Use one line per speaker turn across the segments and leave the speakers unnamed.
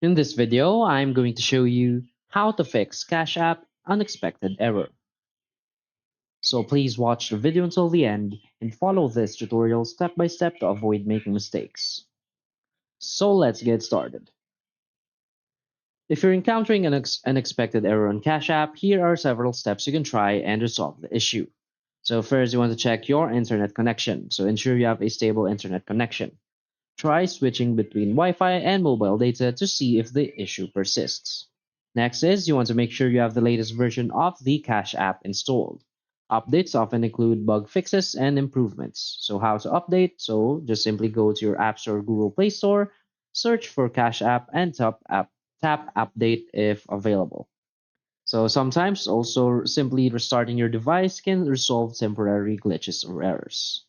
In this video, I'm going to show you how to fix Cash App unexpected error. So please watch the video until the end and follow this tutorial step by step to avoid making mistakes. So let's get started. If you're encountering an unexpected error on Cash App, here are several steps you can try and resolve the issue. So first, you want to check your internet connection. So ensure you have a stable internet connection. Try switching between Wi-Fi and mobile data to see if the issue persists. Next is you want to make sure you have the latest version of the Cash App installed. Updates often include bug fixes and improvements. So how to update? So just simply go to your App Store or Google Play Store, search for Cash App and tap update if available. So sometimes also simply restarting your device can resolve temporary glitches or errors.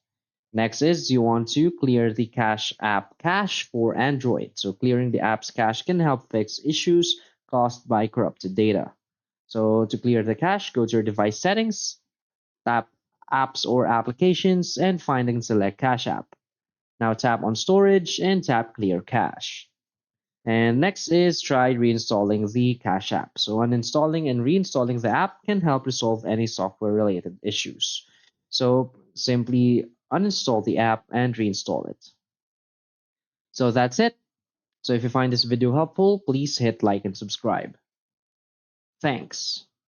Next is you want to clear the Cash App cache for Android. So clearing the app's cache can help fix issues caused by corrupted data. So to clear the cache, go to your device settings, tap apps or applications, and find and select Cash App. Now tap on storage and tap clear cache. And next is try reinstalling the Cash App. So uninstalling and reinstalling the app can help resolve any software related issues. So simply uninstall the app and reinstall it. So that's it. So if you find this video helpful, please hit like and subscribe. Thanks.